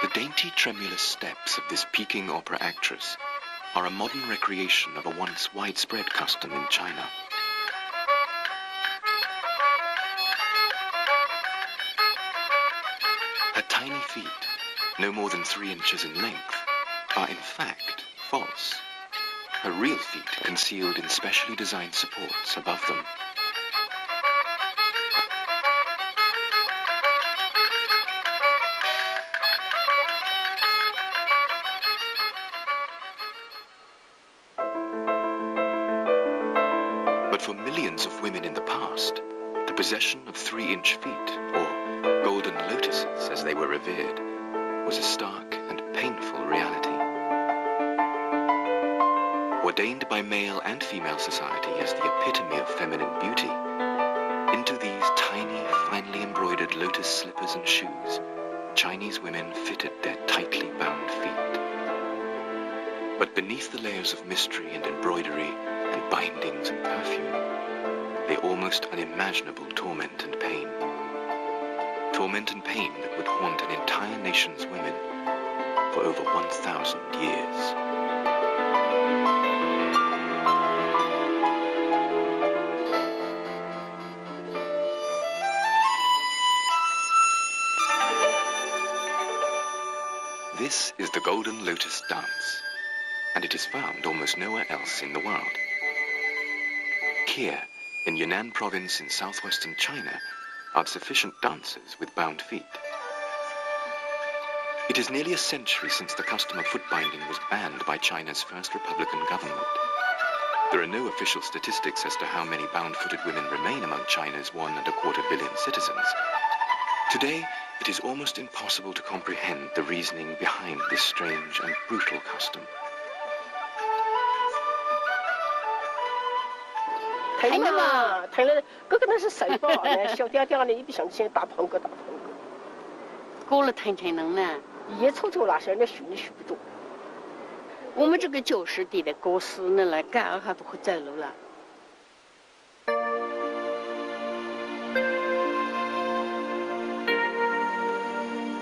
The dainty, tremulous steps of this Peking opera actress are a modern recreation of a once widespread custom in China. Her tiny feet, no more than 3 inches in length, are in fact false. Her real feet are concealed in specially designed supports above them. But for millions of women in the past, the possession of 3-inch feet, or golden lotuses as they were revered, was a stark and painful reality. Ordained by male and female society as the epitome of feminine beauty, into these tiny, finely embroidered lotus slippers and shoes, Chinese women fitted their tightly bound feet. But beneath the layers of mystery and embroidery and bindings and perfume, lay almost unimaginable torment and pain. Torment and pain that would haunt an entire nation's women for over 1,000 years. This is the Golden Lotus Dance, and it is found almost nowhere else in the world. Here, in Yunnan province in southwestern China, are sufficient dancers with bound feet. It is nearly a century since the custom of foot binding was banned by China's first Republican government. There are no official statistics as to how many bound-footed women remain among China's 1.25 billion citizens. Today, it is almost impossible to comprehend the reasoning behind this strange and brutal custom.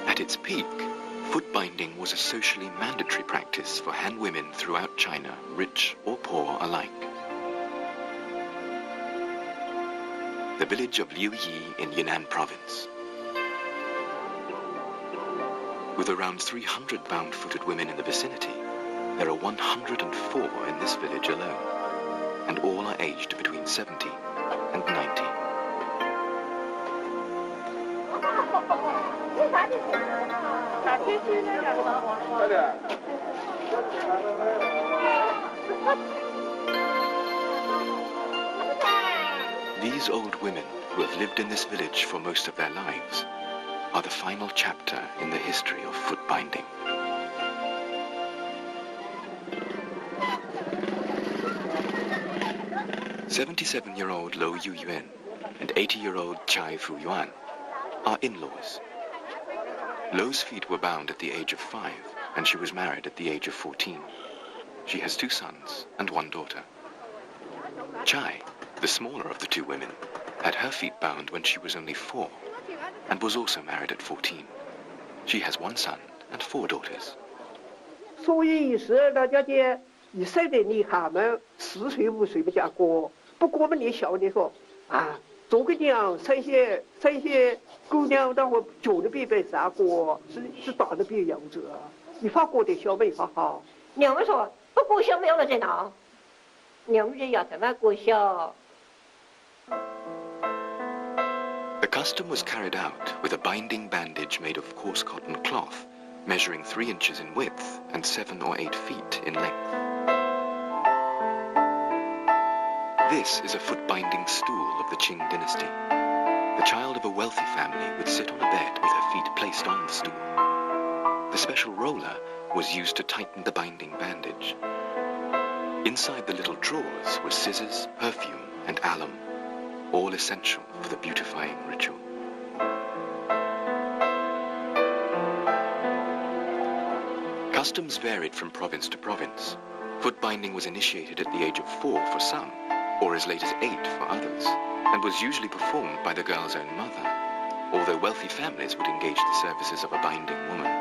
At its peak, foot binding was a socially mandatory practice for Han women throughout China, rich or poor alike. The village of Liuyi in Yunnan province. With around 300 bound-footed women in the vicinity, there are 104 in this village alone, and all are aged between 70 and 90. These old women, who have lived in this village for most of their lives, are the final chapter in the history of foot binding. "77-year-old Lo Yuyuan and 80-year-old Chai Fuyuan are in-laws. Lo's feet were bound at the age of 5, and she was married at the age of 14. She has 2 sons and 1 daughter. Chai, the smaller of the 2 women, had her feet bound when she was only 4, and was also married at 14. She has 1 son and 4 daughters. 所以是大家的，你说的你他们4岁5岁不嫁过，不过嘛你小的说啊，做个娘生些姑娘，然后叫的比别嫁过，是大的比幼稚，你发过的小没发好。娘们说不过小没有了在哪？娘们要怎么过小？ The custom was carried out with a binding bandage made of coarse cotton cloth, measuring 3 inches in width and 7 or 8 feet in length. This is a foot-binding stool of the Qing dynasty. The child of a wealthy family would sit on a bed with her feet placed on the stool. The special roller was used to tighten the binding bandage. Inside the little drawers were scissors, perfume, and alum, all essential for the beautifying ritual. Customs varied from province to province. Foot binding was initiated at the age of 4 for some, or as late as 8 for others, and was usually performed by the girl's own mother, although wealthy families would engage the services of a binding woman.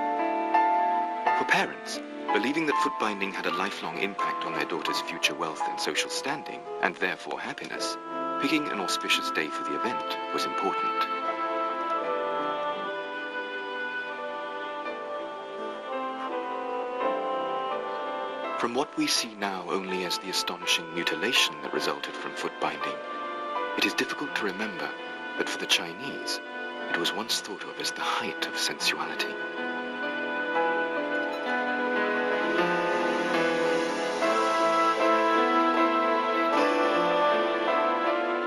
For parents, believing that foot binding had a lifelong impact on their daughter's future wealth and social standing, and therefore happiness, picking an auspicious day for the event was important. From what we see now only as the astonishing mutilation that resulted from foot binding, it is difficult to remember that for the Chinese, it was once thought of as the height of sensuality.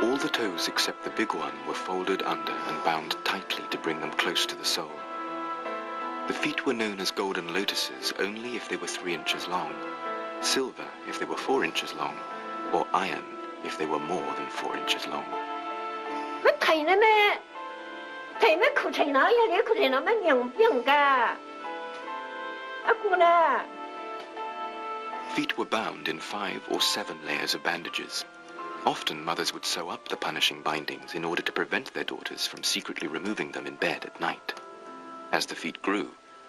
All the toes except the big one were folded under and bound tightly to bring them close to the sole. The feet were known as golden lotuses only if they were 3 inches long, silver if they were 4 inches long, or iron if they were more than 4 inches long. Feet were bound in 5 or 7 layers of bandages. Often mothers would sew up the punishing bindings in order to prevent their daughters from secretly removing them in bed at night. As the feet grew,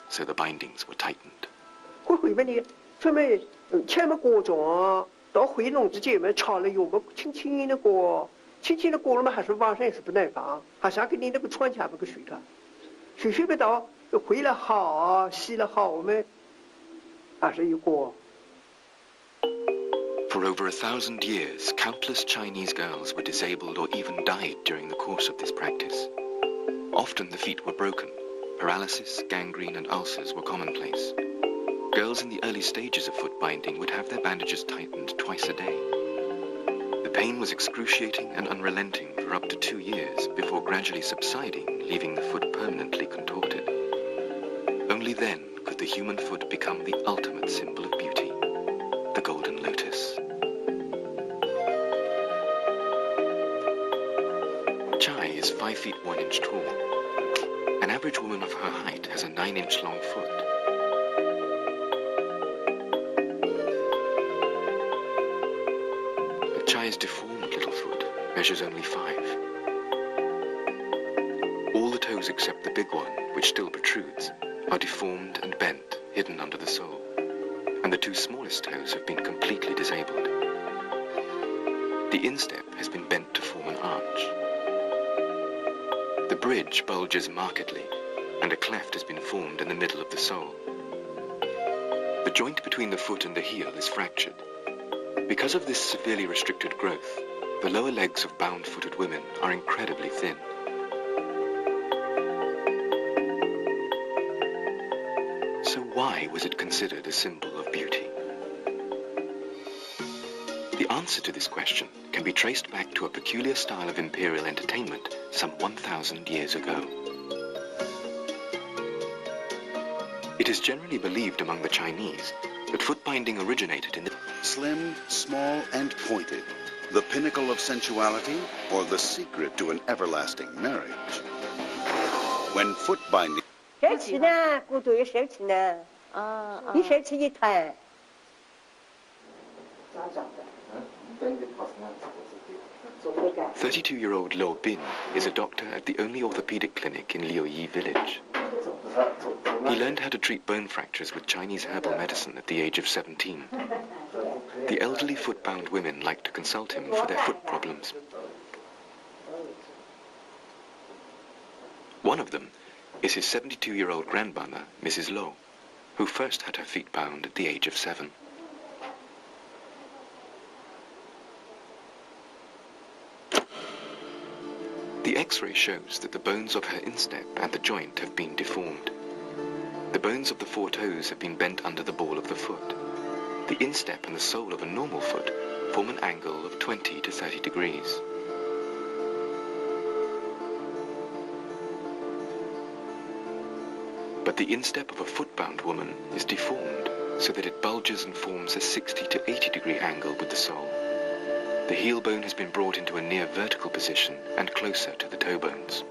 so the bindings were tightened. 说明前面过中到回笼之间嘛，插了用个轻轻的过，轻轻的过了嘛，还是晚上也是不耐烦，还是要给你那个床前那个睡了，睡不到，回来好，洗了好，我们还是有过。 For over 1,000 years, countless Chinese girls were disabled or even died during the course of this practice. Often the feet were broken. Paralysis, gangrene and ulcers were commonplace. Girls in the early stages of foot binding would have their bandages tightened twice a day. The pain was excruciating and unrelenting for up to 2 years before gradually subsiding, leaving the foot permanently contorted. Only then could the human foot become the ultimate symbol of beauty, the golden lotus. Chai is 5 feet 1 inch tall. An average woman of her height has a 9-inch long foot. But Chai's deformed little foot measures only 5. All the toes except the big one, which still protrudes, are deformed and bent, hidden under the sole, and the 2 smallest toes have been completely disabled. The instep has been bent to form an arch. The bridge bulges markedly, and a cleft has been formed in the middle of the sole. The joint between the foot and the heel is fractured. Because of this severely restricted growth, the lower legs of bound-footed women are incredibly thin. So why was it considered a symbol of beauty? The answer to this question can be traced back to a peculiar style of imperial entertainment some 1,000 years ago. It is generally believed among the Chinese that foot binding originated in the... Slim, small, and pointed. The pinnacle of sensuality or the secret to an everlasting marriage. When foot binding... 谁吃呢？骨头也谁吃呢？你谁吃一团？ 32-year-old Lo Bin is a doctor at the only orthopedic clinic in Liuyi village. He learned how to treat bone fractures with Chinese herbal medicine at the age of 17. The elderly foot-bound women like to consult him for their foot problems. One of them is his 72-year-old grandmother, Mrs. Lo, who first had her feet bound at the age of 7. The X-ray shows that the bones of her instep and the joint have been deformed. The bones of the 4 toes have been bent under the ball of the foot. The instep and the sole of a normal foot form an angle of 20 to 30 degrees. But the instep of a foot-bound woman is deformed so that it bulges and forms a 60 to 80 degree angle with the sole. The heel bone has been brought into a near vertical position and closer to the toe bones.